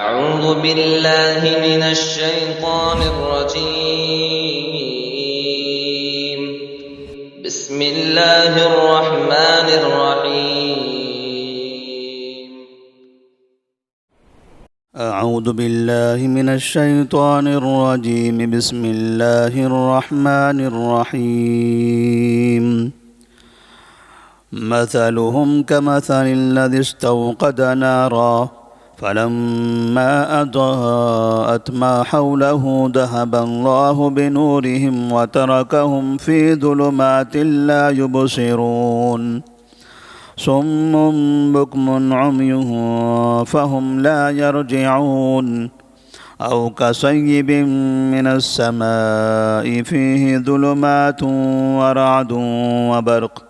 أعوذ بالله من الشيطان الرجيم. بسم الله الرحمن الرحيم. أعوذ بالله من الشيطان الرجيم. بسم الله الرحمن الرحيم. مثلهم كمثل الذي استوقد نارا فلما أضاءت ما حوله ذهب الله بنورهم وتركهم في ظلمات لا يبصرون صم بكم عمي فهم لا يرجعون أو كصيب من السماء فيه ظلمات ورعد وبرق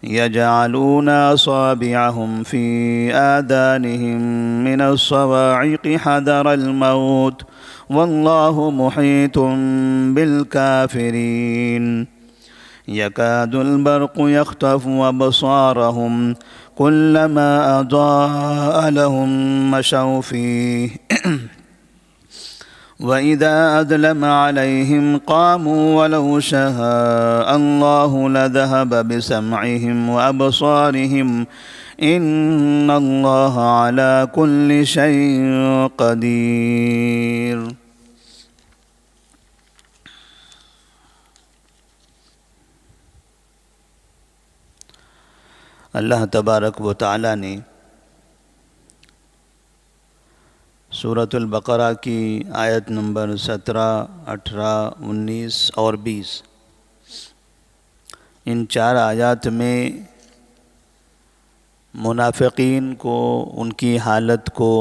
يجعلون أصابعهم في آذانهم من الصواعق حذر الموت والله محيط بالكافرين يكاد البرق يخطف أبصارهم كلما أضاء لهم مشوا فيه وإذا أظلم عليهم قاموا ولو شاء الله لذهب بسمعهم وأبصارهم إن الله على كل شيء قدير. اللہ تبارک و تعالی نے سورۃ البقرہ کی آیت نمبر 17، 18، 19 اور 20 ان 4 آیات میں منافقین کو ان کی حالت کو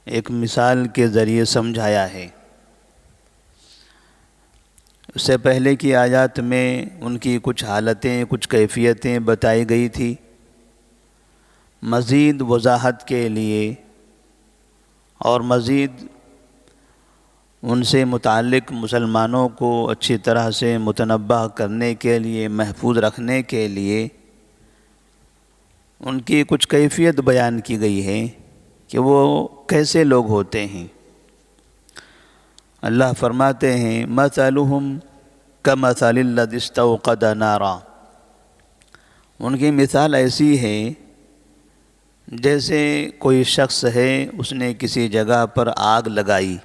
ایک مثال کے ذریعے سمجھایا ہے۔ اس سے پہلے کی آیات میں ان کی کچھ حالتیں، کچھ کیفیتیں بتائی گئی تھی۔ مزید وضاحت کے لیے اور مزید ان سے متعلق مسلمانوں کو اچھی طرح سے متنبہ کرنے کے لیے، محفوظ رکھنے کے لیے ان کی کچھ کیفیت بیان کی گئی ہے کہ وہ کیسے لوگ ہوتے ہیں۔ اللہ فرماتے ہیں مثلہم کمثل الذی استوقد نارا، ان کی مثال ایسی ہے جیسے کوئی شخص ہے، اس نے کسی جگہ پر آگ لگائی۔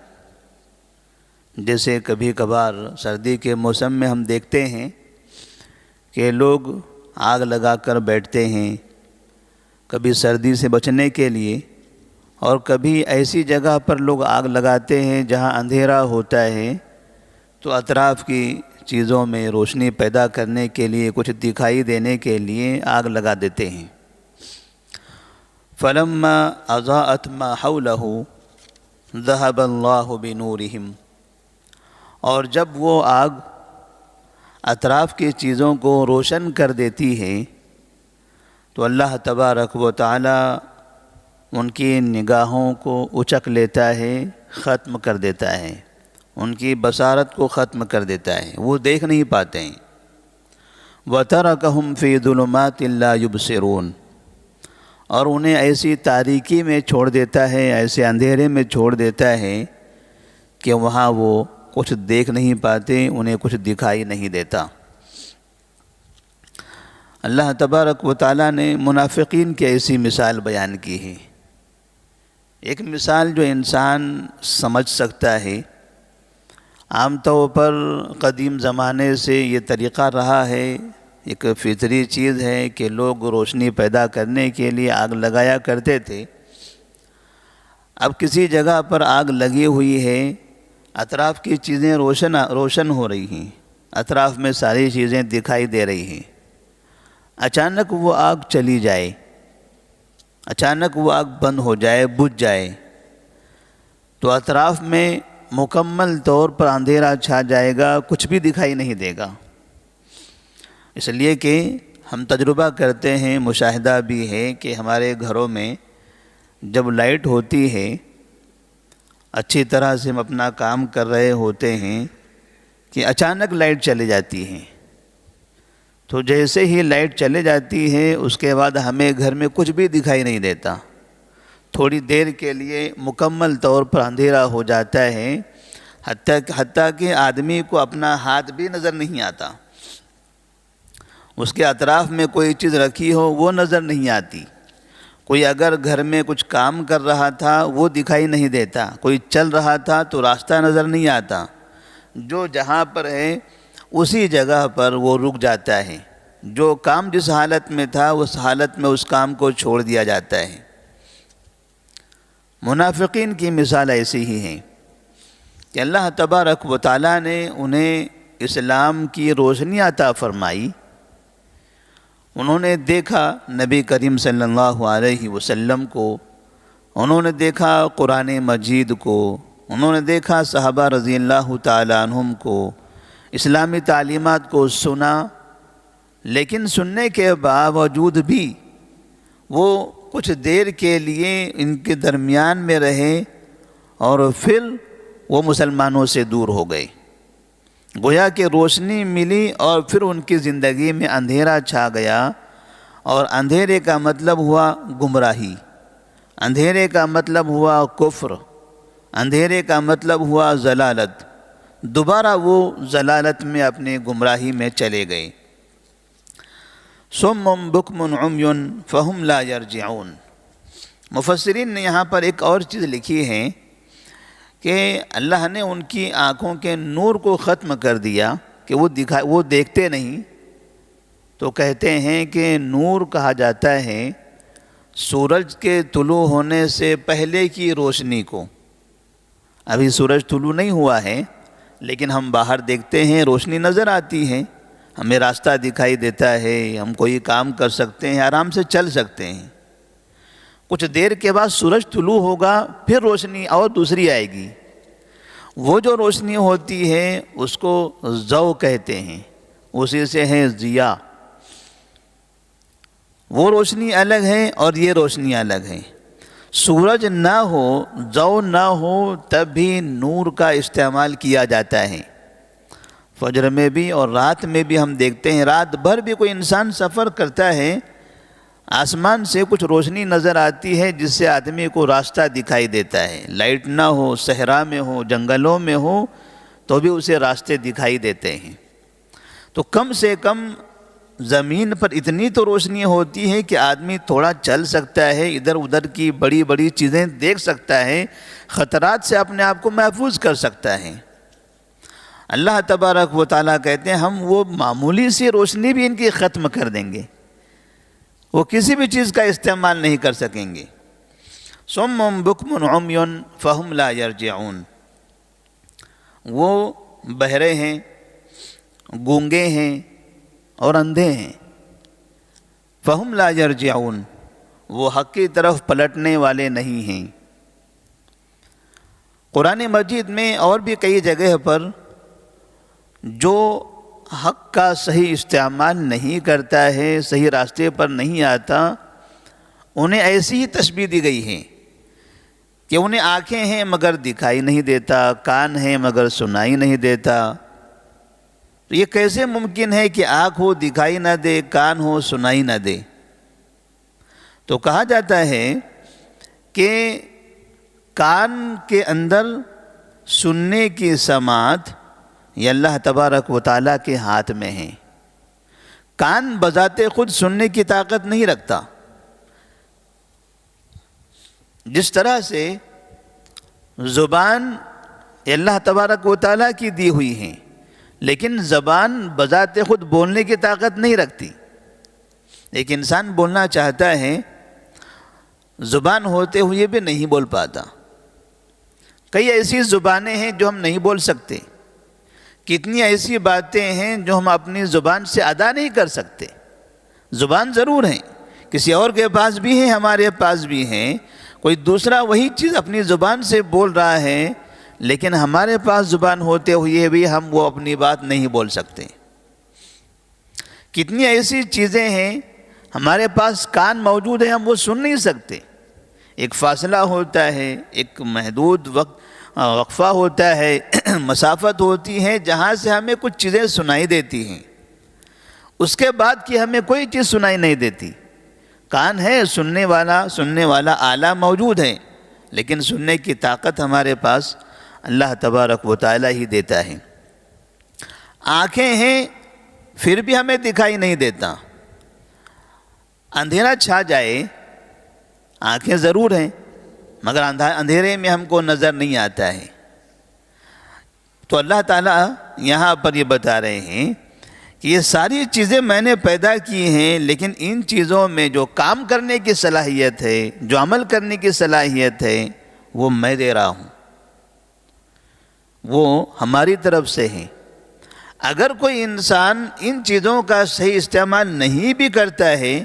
جیسے کبھی کبھار سردی کے موسم میں ہم دیکھتے ہیں کہ لوگ آگ لگا کر بیٹھتے ہیں، کبھی سردی سے بچنے کے لیے، اور کبھی ایسی جگہ پر لوگ آگ لگاتے ہیں جہاں اندھیرا ہوتا ہے تو اطراف کی چیزوں میں روشنی پیدا کرنے کے لیے، کچھ دکھائی دینے کے لیے آگ لگا دیتے ہیں۔ فلما اضاءت ما حوله ذهب الله بنورهم، اور جب وہ آگ اطراف کی چیزوں کو روشن کر دیتی ہے تو اللہ تبارک و تعالی ان کی نگاہوں کو اچک لیتا ہے، ختم کر دیتا ہے، ان کی بصارت کو ختم کر دیتا ہے، وہ دیکھ نہیں پاتے ہیں۔ وَتَرَكَهُمْ فِي ظُلُمَاتٍ لَا يُبْصِرُونَ، اور انہیں ایسی تاریکی میں چھوڑ دیتا ہے، ایسے اندھیرے میں چھوڑ دیتا ہے کہ وہاں وہ کچھ دیکھ نہیں پاتے، انہیں کچھ دکھائی نہیں دیتا۔ اللہ تبارک و تعالیٰ نے منافقین کی ایسی مثال بیان کی ہے، ایک مثال جو انسان سمجھ سکتا ہے۔ عام طور پر قدیم زمانے سے یہ طریقہ رہا ہے، ایک فطری چیز ہے کہ لوگ روشنی پیدا کرنے کے لیے آگ لگایا کرتے تھے۔ اب کسی جگہ پر آگ لگی ہوئی ہے، اطراف کی چیزیں روشن ہو رہی ہیں، اطراف میں ساری چیزیں دکھائی دے رہی ہیں، اچانک وہ آگ چلی جائے، اچانک وہ آگ بند ہو جائے، بجھ جائے تو اطراف میں مکمل طور پر اندھیرا چھا جائے گا، کچھ بھی دکھائی نہیں دے گا۔ اس لیے کہ ہم تجربہ کرتے ہیں، مشاہدہ بھی ہے کہ ہمارے گھروں میں جب لائٹ ہوتی ہے، اچھی طرح سے ہم اپنا کام کر رہے ہوتے ہیں کہ اچانک لائٹ چلی جاتی ہے، تو جیسے ہی لائٹ چلے جاتی ہے اس کے بعد ہمیں گھر میں کچھ بھی دکھائی نہیں دیتا، تھوڑی دیر کے لیے مکمل طور پر اندھیرا ہو جاتا ہے، حتیٰ کہ آدمی کو اپنا ہاتھ بھی نظر نہیں آتا، اس کے اطراف میں کوئی چیز رکھی ہو وہ نظر نہیں آتی، کوئی اگر گھر میں کچھ کام کر رہا تھا وہ دکھائی نہیں دیتا، کوئی چل رہا تھا تو راستہ نظر نہیں آتا، جو جہاں پر ہے اسی جگہ پر وہ رک جاتا ہے، جو کام جس حالت میں تھا اس حالت میں اس کام کو چھوڑ دیا جاتا ہے۔ منافقین کی مثال ایسی ہی ہے کہ اللہ تبارک و تعالیٰ نے انہیں اسلام کی روشنی عطا فرمائی، انہوں نے دیکھا نبی کریم صلی اللہ علیہ وسلم کو، انہوں نے دیکھا قرآن مجید کو، انہوں نے دیکھا صحابہ رضی اللہ تعالیٰ عنہم کو، اسلامی تعلیمات کو سنا، لیکن سننے کے باوجود بھی وہ کچھ دیر کے لیے ان کے درمیان میں رہے اور پھر وہ مسلمانوں سے دور ہو گئے، گویا کہ روشنی ملی اور پھر ان کی زندگی میں اندھیرا چھا گیا، اور اندھیرے کا مطلب ہوا گمراہی، اندھیرے کا مطلب ہوا کفر، اندھیرے کا مطلب ہوا ضلالت، دوبارہ وہ ضلالت میں اپنے گمراہی میں چلے گئے۔ صم بکم عمی فہم لا یرجعون۔ مفسرین نے یہاں پر ایک اور چیز لکھی ہے کہ اللہ نے ان کی آنکھوں کے نور کو ختم کر دیا کہ وہ دیکھتے نہیں، تو کہتے ہیں کہ نور کہا جاتا ہے سورج کے طلوع ہونے سے پہلے کی روشنی کو۔ ابھی سورج طلوع نہیں ہوا ہے لیکن ہم باہر دیکھتے ہیں، روشنی نظر آتی ہے، ہمیں راستہ دکھائی دیتا ہے، ہم کوئی کام کر سکتے ہیں، آرام سے چل سکتے ہیں۔ کچھ دیر کے بعد سورج طلوع ہوگا، پھر روشنی اور دوسری آئے گی، وہ جو روشنی ہوتی ہے اس کو ضوء کہتے ہیں، اسی سے ہے ضیاء۔ وہ روشنی الگ ہے اور یہ روشنی الگ ہے۔ سورج نہ ہو، ضوء نہ ہو، تب بھی نور کا استعمال کیا جاتا ہے۔ فجر میں بھی اور رات میں بھی ہم دیکھتے ہیں، رات بھر بھی کوئی انسان سفر کرتا ہے، آسمان سے کچھ روشنی نظر آتی ہے جس سے آدمی کو راستہ دکھائی دیتا ہے، لائٹ نہ ہو، صحرا میں ہو، جنگلوں میں ہو، تو بھی اسے راستے دکھائی دیتے ہیں۔ تو کم سے کم زمین پر اتنی تو روشنی ہوتی ہے کہ آدمی تھوڑا چل سکتا ہے، ادھر ادھر کی بڑی بڑی چیزیں دیکھ سکتا ہے، خطرات سے اپنے آپ کو محفوظ کر سکتا ہے۔ اللہ تبارک و تعالیٰ کہتے ہیں ہم وہ معمولی سی روشنی بھی ان کی ختم کر دیں گے، وہ کسی بھی چیز کا استعمال نہیں کر سکیں گے۔ صم بکم عمی فہم لا یرجعون۔ وہ بہرے ہیں، گونگے ہیں اور اندھے ہیں۔ فہم لا یرجعون، وہ حق کی طرف پلٹنے والے نہیں ہیں۔ قرآن مجید میں اور بھی کئی جگہ پر جو حق کا صحیح استعمال نہیں کرتا ہے، صحیح راستے پر نہیں آتا، انہیں ایسی ہی تشبیہ دی گئی ہے کہ انہیں آنکھیں ہیں مگر دکھائی نہیں دیتا، کان ہیں مگر سنائی نہیں دیتا۔ تو یہ کیسے ممکن ہے کہ آنکھ ہو دکھائی نہ دے، کان ہو سنائی نہ دے؟ تو کہا جاتا ہے کہ کان کے اندر سننے کی سماعت یہ اللہ تبارک و تعالیٰ کے ہاتھ میں ہے۔ کان بذات خود سننے کی طاقت نہیں رکھتا، جس طرح سے زبان اللہ تبارک و تعالیٰ کی دی ہوئی ہے، لیکن زبان بذات خود بولنے کی طاقت نہیں رکھتی۔ ایک انسان بولنا چاہتا ہے، زبان ہوتے ہوئے بھی نہیں بول پاتا۔ کئی ایسی زبانیں ہیں جو ہم نہیں بول سکتے، کتنی ایسی باتیں ہیں جو ہم اپنی زبان سے ادا نہیں کر سکتے۔ زبان ضرور ہے، کسی اور کے پاس بھی ہے، ہمارے پاس بھی ہیں، کوئی دوسرا وہی چیز اپنی زبان سے بول رہا ہے، لیکن ہمارے پاس زبان ہوتے ہوئے بھی ہم وہ اپنی بات نہیں بول سکتے۔ کتنی ایسی چیزیں ہیں ہمارے پاس کان موجود ہیں، ہم وہ سن نہیں سکتے۔ ایک فاصلہ ہوتا ہے، ایک محدود وقفہ ہوتا ہے، مسافت ہوتی ہے جہاں سے ہمیں کچھ چیزیں سنائی دیتی ہیں، اس کے بعد کی ہمیں کوئی چیز سنائی نہیں دیتی۔ کان ہے سننے والا آلہ موجود ہے، لیکن سننے کی طاقت ہمارے پاس اللہ تبارک و تعالی ہی دیتا ہے۔ آنکھیں ہیں پھر بھی ہمیں دکھائی نہیں دیتا، اندھیرا چھا جائے آنکھیں ضرور ہیں مگر اندھیرے میں ہم کو نظر نہیں آتا ہے۔ تو اللہ تعالیٰ یہاں پر یہ بتا رہے ہیں کہ یہ ساری چیزیں میں نے پیدا کی ہیں، لیکن ان چیزوں میں جو کام کرنے کی صلاحیت ہے، جو عمل کرنے کی صلاحیت ہے، وہ میں دے رہا ہوں، وہ ہماری طرف سے ہے۔ اگر کوئی انسان ان چیزوں کا صحیح استعمال نہیں بھی کرتا ہے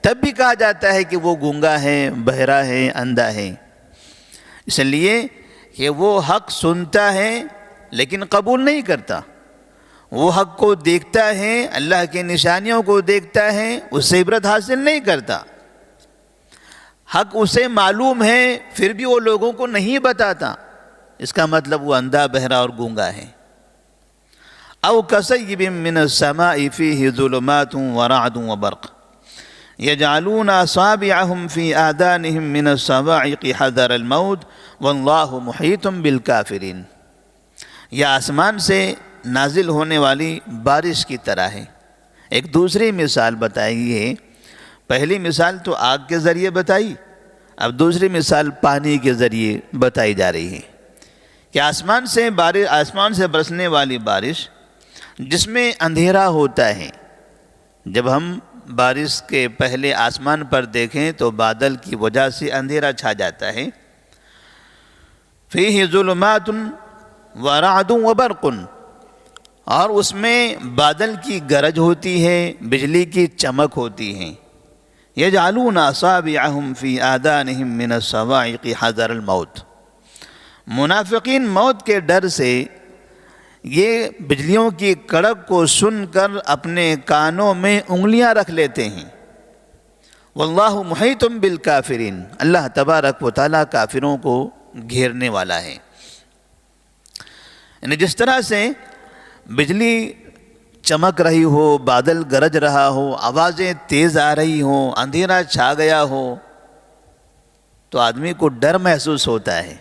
تب بھی کہا جاتا ہے کہ وہ گونگا ہے، بہرا ہے، اندھا ہے، اس لیے کہ وہ حق سنتا ہے لیکن قبول نہیں کرتا، وہ حق کو دیکھتا ہے، اللہ کی نشانیوں کو دیکھتا ہے، اس سے عبرت حاصل نہیں کرتا، حق اسے معلوم ہے پھر بھی وہ لوگوں کو نہیں بتاتا، اس کا مطلب وہ اندھا، بہرا اور گونگا ہے۔ او کصیب من السماء فیہ ظلمات ورعد وبرق یجعلون اصابعهم فی آذانهم من الصواعق حذر الموت واللہ محیط بالکافرین، یہ آسمان سے نازل ہونے والی بارش کی طرح ہے۔ ایک دوسری مثال بتائی ہے، پہلی مثال تو آگ کے ذریعے بتائی، اب دوسری مثال پانی کے ذریعے بتائی جا رہی ہے کہ آسمان سے برسنے والی بارش جس میں اندھیرا ہوتا ہے۔ جب ہم بارش کے پہلے آسمان پر دیکھیں تو بادل کی وجہ سے اندھیرا چھا جاتا ہے۔ فیہ ظلمات ورعد وبرق، اور اس میں بادل کی گرج ہوتی ہے، بجلی کی چمک ہوتی ہے۔ یجعلون اصابعهم فی آذانهم من الصواعق حذر الموت، منافقین موت کے ڈر سے یہ بجلیوں کی کڑک کو سن کر اپنے کانوں میں انگلیاں رکھ لیتے ہیں۔ واللہ محیط بالکافرین، اللہ تبارک و تعالیٰ کافروں کو گھیرنے والا ہے۔ یعنی جس طرح سے بجلی چمک رہی ہو، بادل گرج رہا ہو، آوازیں تیز آ رہی ہوں، اندھیرا چھا گیا ہو تو آدمی کو ڈر محسوس ہوتا ہے،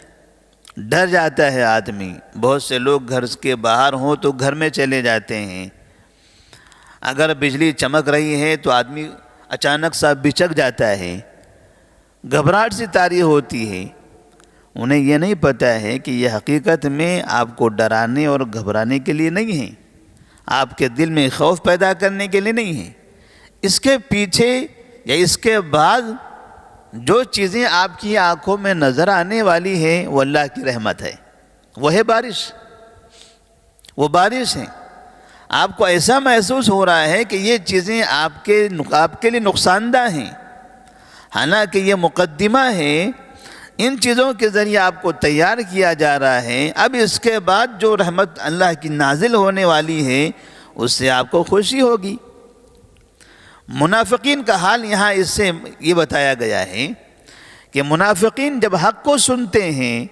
ڈر جاتا ہے آدمی۔ بہت سے لوگ گھر کے باہر ہوں تو گھر میں چلے جاتے ہیں، اگر بجلی چمک رہی ہے تو آدمی اچانک سا بچک جاتا ہے، گھبراہٹ سی طاری ہوتی ہے۔ انہیں یہ نہیں پتہ ہے کہ یہ حقیقت میں آپ کو ڈرانے اور گھبرانے کے لیے نہیں ہے، آپ کے دل میں خوف پیدا کرنے کے لیے نہیں ہے۔ اس کے پیچھے یا اس کے بعد جو چیزیں آپ کی آنکھوں میں نظر آنے والی ہیں وہ اللہ کی رحمت ہے، وہ ہے بارش، وہ بارش ہے۔ آپ کو ایسا محسوس ہو رہا ہے کہ یہ چیزیں آپ کے لیے نقصان دہ ہیں، حالانکہ یہ مقدمہ ہے، ان چیزوں کے ذریعے آپ کو تیار کیا جا رہا ہے۔ اب اس کے بعد جو رحمت اللہ کی نازل ہونے والی ہے اس سے آپ کو خوشی ہوگی۔ منافقین کا حال یہاں اس سے یہ بتایا گیا ہے کہ منافقین جب حق کو سنتے ہیں،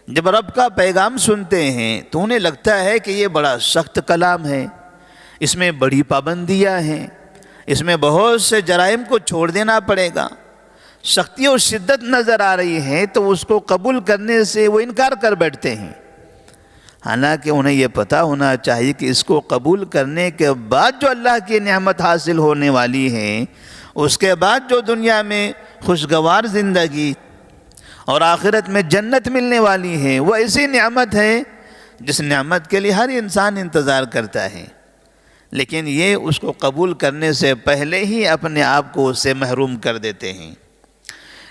جب رب کا پیغام سنتے ہیں تو انہیں لگتا ہے کہ یہ بڑا سخت کلام ہے، اس میں بڑی پابندیاں ہیں، اس میں بہت سے جرائم کو چھوڑ دینا پڑے گا، سختی اور شدت نظر آ رہی ہے، تو اس کو قبول کرنے سے وہ انکار کر بیٹھتے ہیں۔ حالانکہ انہیں یہ پتہ ہونا چاہیے کہ اس کو قبول کرنے کے بعد جو اللہ کی نعمت حاصل ہونے والی ہے، اس کے بعد جو دنیا میں خوشگوار زندگی اور آخرت میں جنت ملنے والی ہے، وہ ایسی نعمت ہے جس نعمت کے لیے ہر انسان انتظار کرتا ہے، لیکن یہ اس کو قبول کرنے سے پہلے ہی اپنے آپ کو اس سے محروم کر دیتے ہیں۔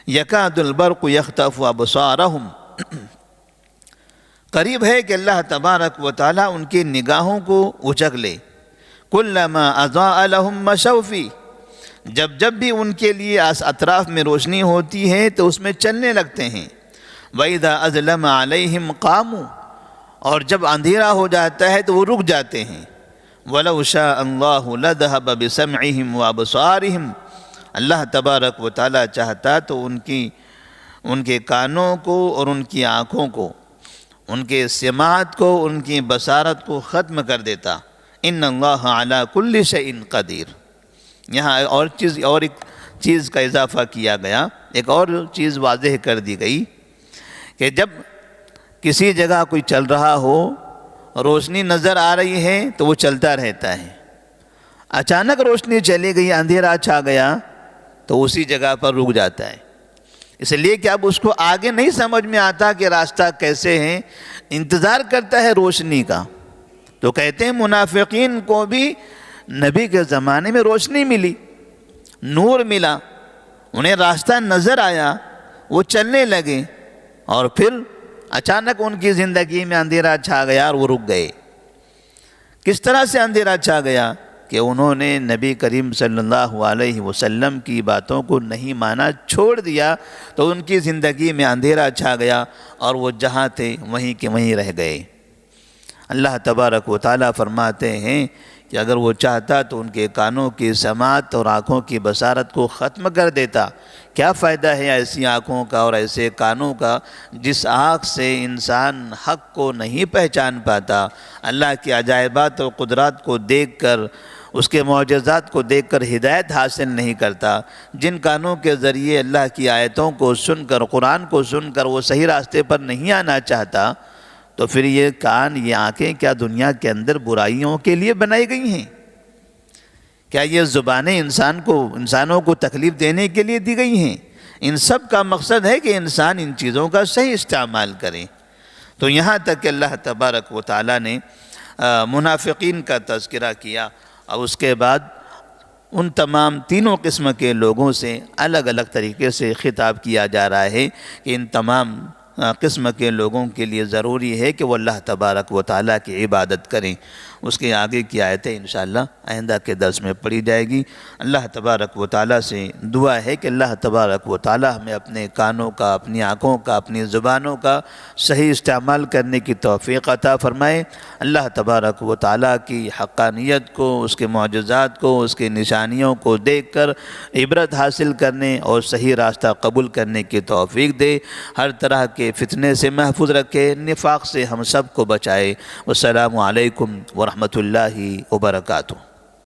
یکاد البرق یخطف ابصارہم، قریب ہے کہ اللہ تبارک و تعالیٰ ان کی نگاہوں کو اچک لے۔ کلما اضاء لهم مشوا فیہ، جب بھی ان کے لیے اطراف میں روشنی ہوتی ہے تو اس میں چلنے لگتے ہیں۔ وَإِذَا أَظْلَمَ عَلَيْهِمْ قَامُوا، اور جب اندھیرا ہو جاتا ہے تو وہ رک جاتے ہیں۔ وَلَوْ شَاءَ اللَّهُ لَذَهَبَ بِسَمْعِهِمْ وَأَبْصَارِهِمْ، اللہ تبارک و تعالیٰ چاہتا تو ان کے کانوں کو اور ان کی آنکھوں کو، ان کے سماعت کو، ان کی بصارت کو ختم کر دیتا۔ ان اللہ علی کل شیء قدیر، یہاں اور ایک چیز کا اضافہ کیا گیا، ایک اور چیز واضح کر دی گئی کہ جب کسی جگہ کوئی چل رہا ہو، روشنی نظر آ رہی ہے تو وہ چلتا رہتا ہے، اچانک روشنی چلی گئی، اندھیرا چھا گیا تو اسی جگہ پر رک جاتا ہے، اس لیے کہ اب اس کو آگے نہیں سمجھ میں آتا کہ راستہ کیسے ہے، انتظار کرتا ہے روشنی کا۔ تو کہتے ہیں منافقین کو بھی نبی کے زمانے میں روشنی ملی، نور ملا، انہیں راستہ نظر آیا، وہ چلنے لگے، اور پھر اچانک ان کی زندگی میں اندھیرا چھا گیا اور وہ رک گئے۔ کس طرح سے اندھیرا چھا گیا؟ کہ انہوں نے نبی کریم صلی اللہ علیہ وسلم کی باتوں کو نہیں مانا، چھوڑ دیا، تو ان کی زندگی میں اندھیرا چھا گیا اور وہ جہاں تھے وہیں کے وہیں رہ گئے۔ اللہ تبارک و تعالیٰ فرماتے ہیں کہ اگر وہ چاہتا تو ان کے کانوں کی سماعت اور آنکھوں کی بصارت کو ختم کر دیتا۔ کیا فائدہ ہے ایسی آنکھوں کا اور ایسے کانوں کا جس آنکھ سے انسان حق کو نہیں پہچان پاتا، اللہ کی عجائبات اور قدرات کو دیکھ کر، اس کے معجزات کو دیکھ کر ہدایت حاصل نہیں کرتا، جن کانوں کے ذریعے اللہ کی آیتوں کو سن کر، قرآن کو سن کر وہ صحیح راستے پر نہیں آنا چاہتا، تو پھر یہ کان، یہ آنکھیں کیا دنیا کے اندر برائیوں کے لیے بنائی گئی ہیں؟ کیا یہ زبانیں انسانوں کو تکلیف دینے کے لیے دی گئی ہیں؟ ان سب کا مقصد ہے کہ انسان ان چیزوں کا صحیح استعمال کرے۔ تو یہاں تک کہ اللہ تبارک و تعالیٰ نے منافقین کا تذکرہ کیا، اور اس کے بعد ان تمام تینوں قسم کے لوگوں سے الگ الگ طریقے سے خطاب کیا جا رہا ہے کہ ان تمام قسم کے لوگوں کے لیے ضروری ہے کہ وہ اللہ تبارک و تعالیٰ کی عبادت کریں۔ اس کے آگے کی آیتیں انشاءاللہ آئندہ کے درس میں پڑھی جائے گی۔ اللہ تبارک و تعالیٰ سے دعا ہے کہ اللہ تبارک و تعالیٰ ہمیں اپنے کانوں کا، اپنی آنکھوں کا، اپنی زبانوں کا صحیح استعمال کرنے کی توفیق عطا فرمائے۔ اللہ تبارک و تعالیٰ کی حقانیت کو، اس کے معجزات کو، اس کے نشانیوں کو دیکھ کر عبرت حاصل کرنے اور صحیح راستہ قبول کرنے کی توفیق دے، ہر طرح کے فتنے سے محفوظ رکھے، نفاق سے ہم سب کو بچائے۔ والسلام علیکم ورحمۃ اللہ وبرکاتہ۔